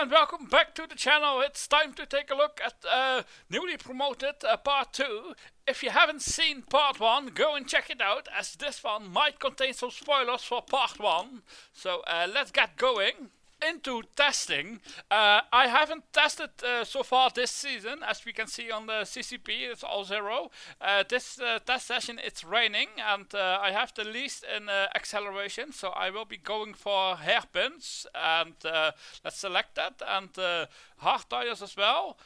and welcome back to the channel. It's time to take a look at newly promoted part 2. If you haven't seen part 1, go and check it out, as this one might contain some spoilers for part 1. So let's get going. Into testing. I haven't tested so far this season. As we can see on the CCP, it's all 0. This test session, it's raining, and I have the least in acceleration, so I will be going for hairpins, and let's select that, and hard tires as well.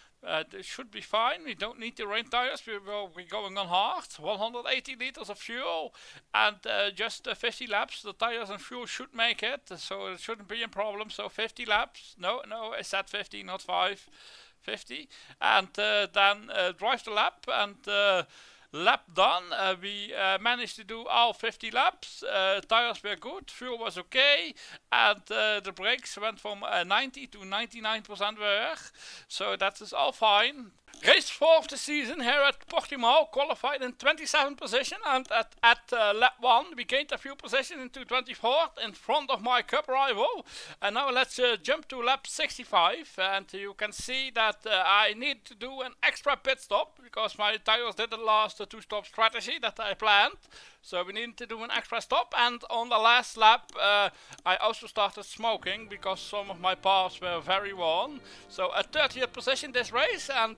This should be fine. We don't need the rain tires. We will be going on hard. 180 liters of fuel and just 50 laps. The tires and fuel should make it, so it shouldn't be a problem. So 50 laps. No, I said 50, not 5. 50. And then drive the lap, and lap done. We managed to do all 50 laps. Tires were good, fuel was okay, and the brakes went from 90 to 99% wear, so that is all fine. Race 4 of the season here at Portimao, qualified in 27th position, and at lap 1 we gained a few positions into 24th in front of my cup rival. And now let's jump to lap 65, and you can see that I need to do an extra pit stop because my tires didn't last the 2-stop strategy that I planned. So we needed to do an extra stop, and on the last lap I also started smoking because some of my paths were very worn. So at 30th position this race, and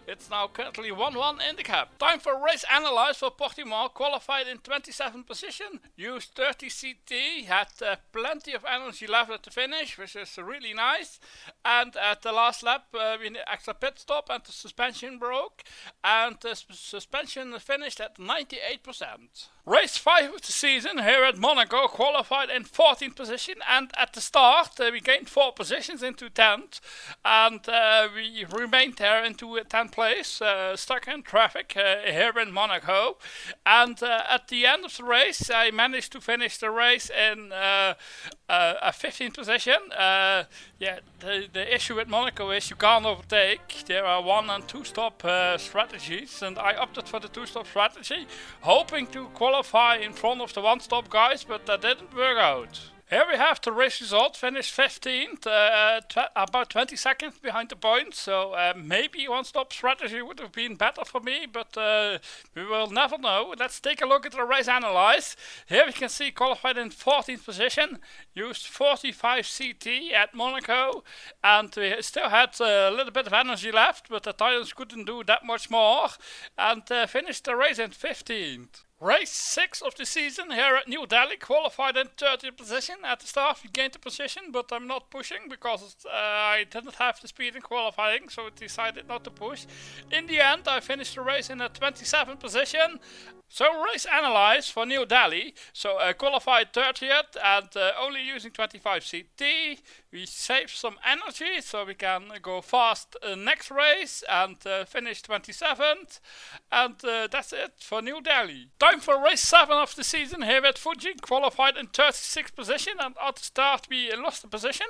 it's now currently 1-1 in the cap. Time for race analyze for Portimao, qualified in 27th position, used 30 CT, had plenty of energy left at the finish, which is really nice. And at the last lap we did extra pit stop and the suspension broke, and the suspension finished at 98%. Race 5 of the season here at Monaco, qualified in 14th position, and at the start we gained 4 positions into 10th, and we remained there into 10th place, stuck in traffic here in Monaco. And at the end of the race I managed to finish the race in a 15th position. The issue with Monaco is you can't overtake. There are 1 and 2 stop strategies, and I opted for the 2-stop strategy, hoping to qualify in front of the 1-stop guys, but that didn't work out. Here we have the race result, finished 15th, about 20 seconds behind the points, so maybe 1-stop strategy would have been better for me, but we will never know. Let's take a look at the race analyze. Here we can see qualified in 14th position, used 45 CT at Monaco, and we still had a little bit of energy left, but the tires couldn't do that much more, and finished the race in 15th. Race 6 of the season here at New Delhi, qualified in 30th position. At the start we gained the position, but I'm not pushing because I didn't have the speed in qualifying, so I decided not to push. In the end I finished the race in a 27th position. So race analyze for New Delhi. So qualified 30th and only using 25 CT. We saved some energy so we can go fast next race and finish 27th. And that's it for New Delhi. Time for race 7 of the season here at Fuji, qualified in 36th position, and at the start we lost the position,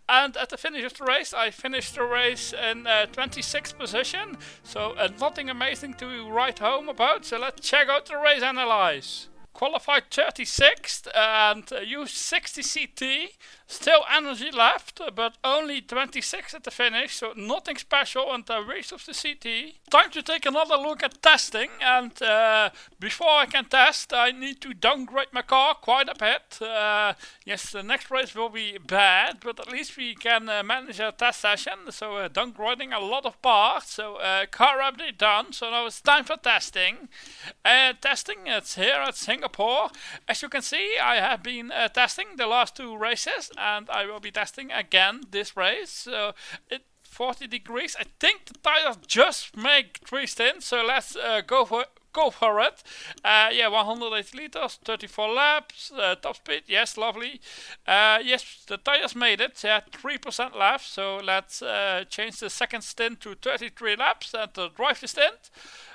and at the finish of the race I finished the race in 26th position, so nothing amazing to write home about. So let's check out the race analyze. Qualified 36th and used 60 CT, still energy left, but only 26 at the finish, so nothing special and a waste of the CT. Time to take another look at testing, and before I can test I need to downgrade my car quite a bit. Yes, the next race will be bad, but at least we can manage a test session, so downgrading a lot of parts. So car update done, so now it's time for testing. Testing, it's here at Singapore. As you can see, I have been testing the last 2 races, and I will be testing again this race. So it's 40 degrees. I think the tires just make 3 stints, so let's go for it. 180 liters, 34 laps, top speed, yes, lovely. Yes, the tires made it. They had 3% left, so let's change the second stint to 33 laps and drive the stint.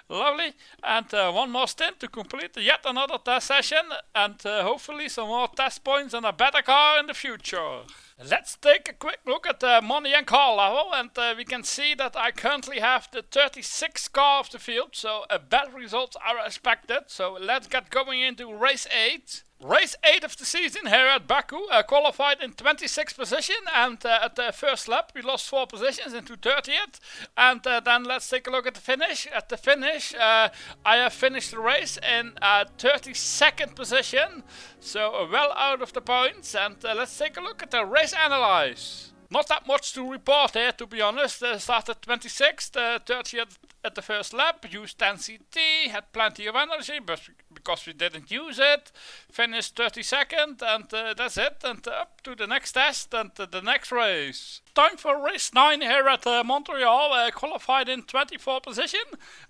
Lovely, and 1 more stint to complete yet another test session, and hopefully some more test points and a better car in the future. Let's take a quick look at the money and car level, and we can see that I currently have the 36th car of the field, so better results are expected. So let's get going into race 8. Race 8 of the season here at Baku, qualified in 26th position, and at the first lap we lost 4 positions into 30th. And then let's take a look at the finish. At the finish, I have finished the race in 32nd position, so well out of the points. And let's take a look at the race analyze. Not that much to report here, to be honest. Started 26th, 30th at the first lap, used 10 CT, had plenty of energy, but because we didn't use it, finished 32nd, and that's it, and up to the next test and the next race. Time for race 9 here at Montreal, qualified in 24th position,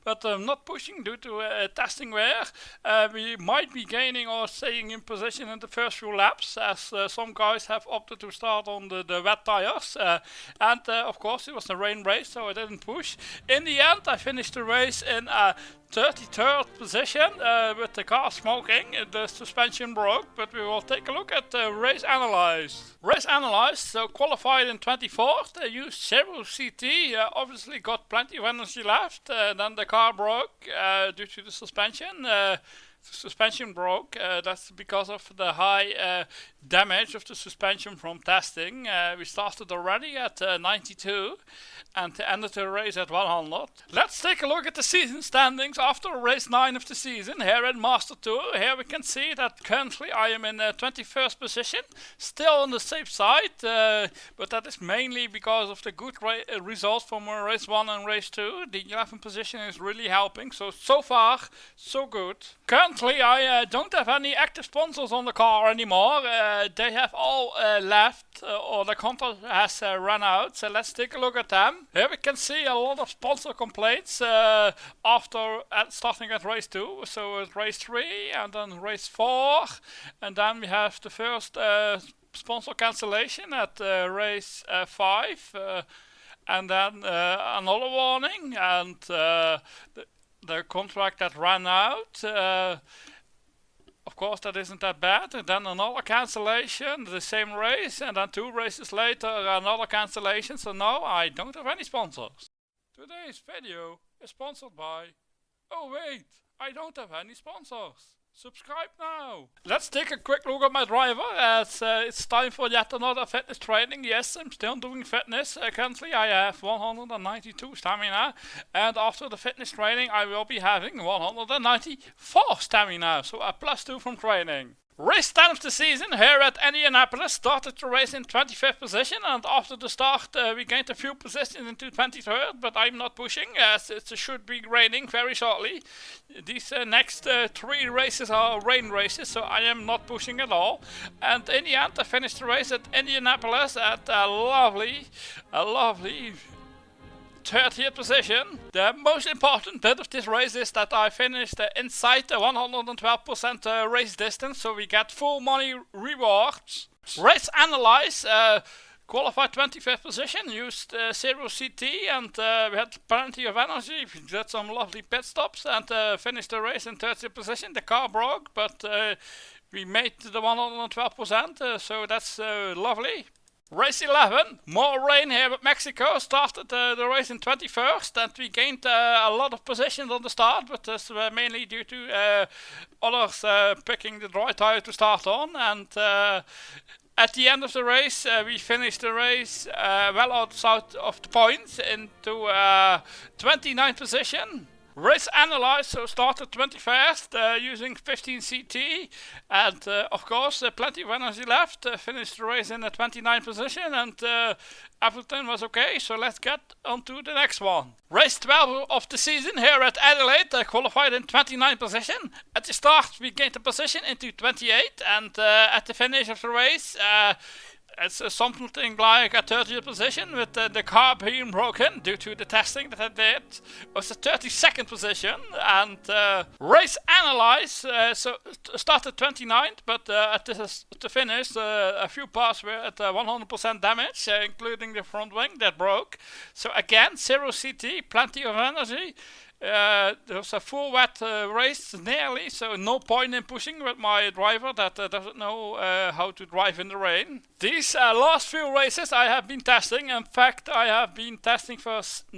but not pushing due to testing wear. We might be gaining or staying in position in the first few laps, as some guys have opted to start on the wet tires, and of course it was a rain race, so I didn't push. In the end, I finished the race in 33rd position with the car smoking. The suspension broke, but we will take a look at the race analyze. Race analyze, so qualified in 24th, used 0 CT, obviously got plenty of energy left, then the car broke due to the suspension. The suspension broke, that's because of the high damage of the suspension from testing. We started already at 92 and ended the race at 100. Let's take a look at the season standings after race 9 of the season here in Master Tour. Here we can see that currently I am in 21st position, still on the safe side, but that is mainly because of the good results from race 1 and race 2. The 11th position is really helping, so far so good. Currently I don't have any active sponsors on the car anymore. They have all left, or the contract has run out, so let's take a look at them. Here we can see a lot of sponsor complaints after starting at race 2, so at race 3 and then race 4, and then we have the first sponsor cancellation at race 5, and then another warning, and the contract that ran out. Of course, that isn't that bad. And then another cancellation, the same race, and then 2 races later another cancellation. So now I don't have any sponsors. Today's video is sponsored by... Oh wait, I don't have any sponsors. Subscribe now. Let's take a quick look at my driver, as it's time for yet another fitness training. Yes, I'm still doing fitness. Currently I have 192 stamina, and after the fitness training I will be having 194 stamina, so a +2 from training. Race 10 of the season here at Indianapolis, started the race in 25th position, and after the start we gained a few positions into 23rd, but I'm not pushing as it should be raining very shortly. These next 3 races are rain races, so I am not pushing at all. And in the end I finished the race at Indianapolis at a lovely 30th position. The most important bit of this race is that I finished inside the 112% race distance, so we get full money rewards. Race analyze, qualified 25th position, used 0 CT, and we had plenty of energy. We did some lovely pit stops and finished the race in 30th position. The car broke, but we made the 112%, so that's lovely. Race 11, more rain here at Mexico. Started the race in 21st, and we gained a lot of positions on the start, but that's mainly due to others picking the dry tire to start on. And at the end of the race, we finished the race well outside of the points into 29th position. Race analyze, so started 21st using 15 CT, and of course plenty of energy left. Finished the race in the 29th position, and everything was okay, so let's get on to the next one. Race 12 of the season here at Adelaide, qualified in 29th position. At the start we gained a position into 28, and at the finish of the race it's something like a 30th position with the car being broken due to the testing that I did. It was a 32nd position, and race analyze, so started 29th, but at the finish a few parts were at 100% damage, including the front wing that broke. So again, 0 CT, plenty of energy. There was a full wet race nearly, so no point in pushing with my driver that doesn't know how to drive in the rain. These last few races I have been testing. In fact, I have been testing for 7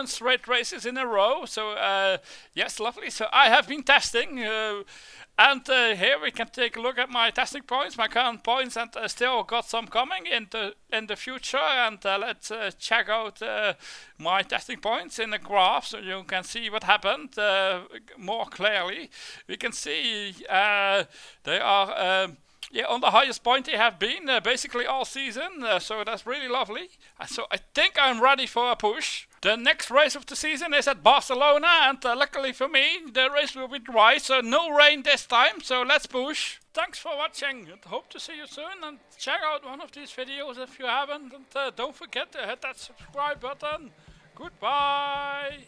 straight races in a row. So yes, lovely. So I have been testing. And here we can take a look at my testing points, my current points, and still got some coming in the future. And let's check out my testing points in the graph so you can see what happened more clearly. We can see they are on the highest point they have been basically all season, so that's really lovely. So I think I'm ready for a push. The next race of the season is at Barcelona, and luckily for me, the race will be dry, so no rain this time, so let's push. Thanks for watching, and hope to see you soon, and check out one of these videos if you haven't, and don't forget to hit that subscribe button. Goodbye!